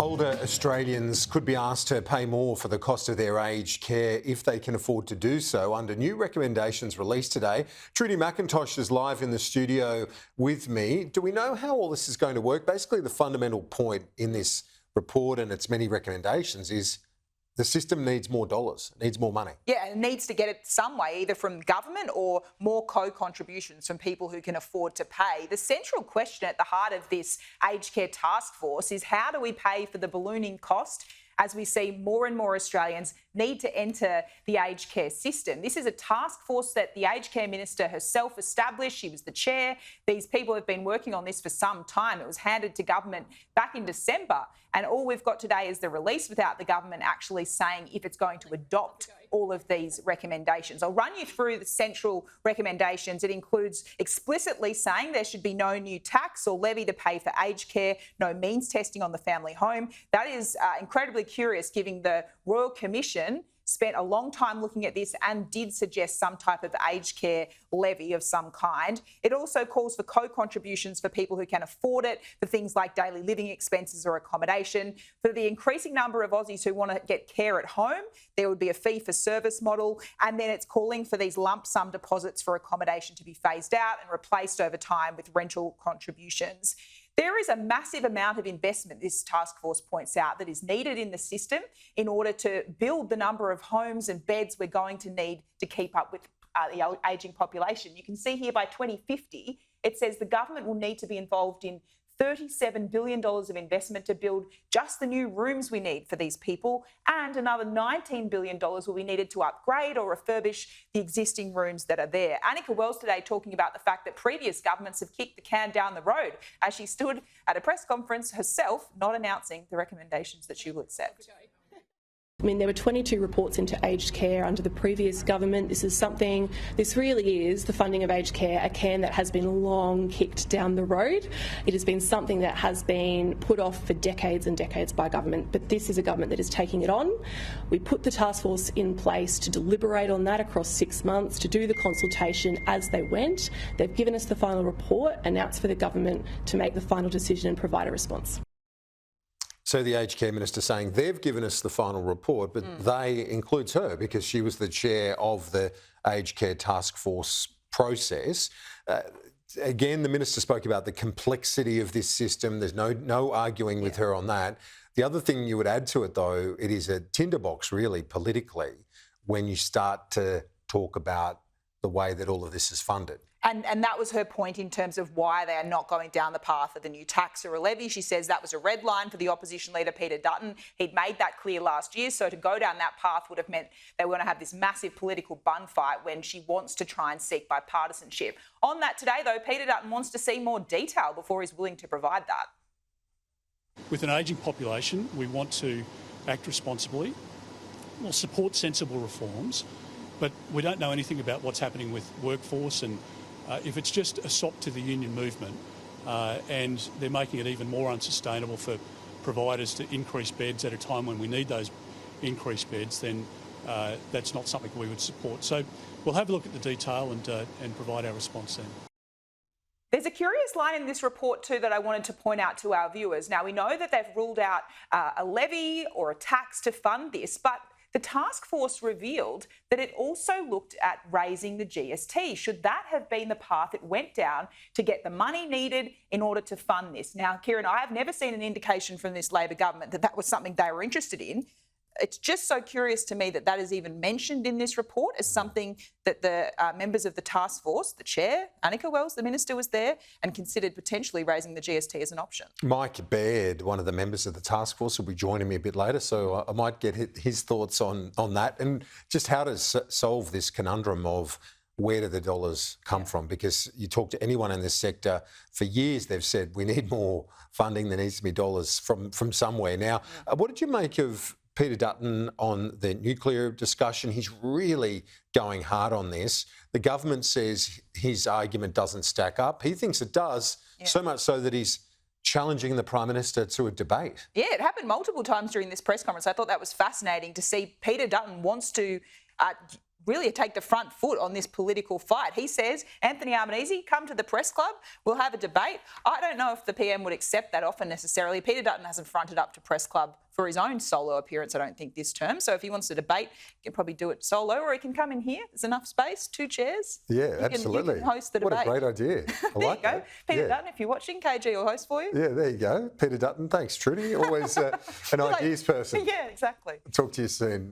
Older Australians could be asked to pay more for the cost of their aged care if they can afford to do so under new recommendations released today. Trudy McIntosh is live in the studio with me. Do we know how all this is going to work? Basically, the fundamental point in this report and its many recommendations is the system needs more dollars, needs more money. Yeah, and it needs to get it some way, either from government or more co-contributions from people who can afford to pay. The central question at the heart of this Aged Care Taskforce is how do we pay for the ballooning cost as we see more and more Australians need to enter the aged care system. This is a task force that the Aged Care Minister herself established. She was the chair. These people have been working on this for some time. It was handed to government back in December. And all we've got today is the release without the government actually saying if it's going to adopt all of these recommendations. I'll run you through the central recommendations. It includes explicitly saying there should be no new tax or levy to pay for aged care, no means testing on the family home. That is incredibly curious, given the Royal Commission spent a long time looking at this and did suggest some type of aged care levy of some kind. It also calls for co-contributions for people who can afford it, for things like daily living expenses or accommodation. For the increasing number of Aussies who want to get care at home, there would be a fee-for-service model. And then it's calling for these lump sum deposits for accommodation to be phased out and replaced over time with rental contributions. There is a massive amount of investment, this task force points out, that is needed in the system in order to build the number of homes and beds we're going to need to keep up with the ageing population. You can see here by 2050, it says the government will need to be involved in $37 billion of investment to build just the new rooms we need for these people, and another $19 billion will be needed to upgrade or refurbish the existing rooms that are there. Anika Wells today talking about the fact that previous governments have kicked the can down the road as she stood at a press conference herself, not announcing the recommendations that she will accept. I mean, there were 22 reports into aged care under the previous government. This really is the funding of aged care, a can that has been long kicked down the road. It has been something that has been put off for decades and decades by government, but this is a government that is taking it on. We put the task force in place to deliberate on that across 6 months, to do the consultation as they went. They've given us the final report, and now it's for the government to make the final decision and provide a response. So the Aged Care Minister saying they've given us the final report, but they includes her because she was the chair of the Aged Care Taskforce process. Again, the Minister spoke about the complexity of this system. There's no arguing with her on that. The other thing you would add to it, though, it is a tinderbox, really, politically, when you start to talk about the way that all of this is funded. And that was her point in terms of why they are not going down the path of the new tax or a levy. She says that was a red line for the opposition leader, Peter Dutton. He'd made that clear last year. So to go down that path would have meant they were going to have this massive political bun fight when she wants to try and seek bipartisanship. On that today, though, Peter Dutton wants to see more detail before he's willing to provide that. With an ageing population, we want to act responsibly. We'll support sensible reforms, but we don't know anything about what's happening with workforce, and if it's just a sop to the union movement and they're making it even more unsustainable for providers to increase beds at a time when we need those increased beds, then that's not something we would support. So we'll have a look at the detail and provide our response then. There's a curious line in this report too that I wanted to point out to our viewers. Now, we know that they've ruled out a levy or a tax to fund this, but the task force revealed that it also looked at raising the GST. Should that have been the path it went down to get the money needed in order to fund this? Now, Kieran, I have never seen an indication from this Labor government that that was something they were interested in. It's just so curious to me that that is even mentioned in this report as something that the members of the task force, the chair, Anika Wells, the minister, was there and considered potentially raising the GST as an option. Mike Baird, one of the members of the task force, will be joining me a bit later, so I might get his thoughts on that and just how to solve this conundrum of where do the dollars come from? Because you talk to anyone in this sector, for years they've said we need more funding, there needs to be dollars from somewhere. Now, what did you make of Peter Dutton on the nuclear discussion? He's really going hard on this. The government says his argument doesn't stack up. He thinks it does, so much so that he's challenging the Prime Minister to a debate. Yeah, it happened multiple times during this press conference. I thought that was fascinating to see. Peter Dutton wants to really take the front foot on this political fight. He says, Anthony Albanese, come to the press club, we'll have a debate. I don't know if the PM would accept that offer necessarily. Peter Dutton hasn't fronted up to press club for his own solo appearance, I don't think, this term. So if he wants to debate, he can probably do it solo, or he can come in here. There's enough space, 2 chairs. Yeah, absolutely. You can host the debate. What a great idea. I There like you go. that. Peter Yeah. Dutton, if you're watching, KG will host for you. Yeah, there you go. Peter Dutton, thanks, Trudy. Always an ideas person. Yeah, exactly. Talk to you soon.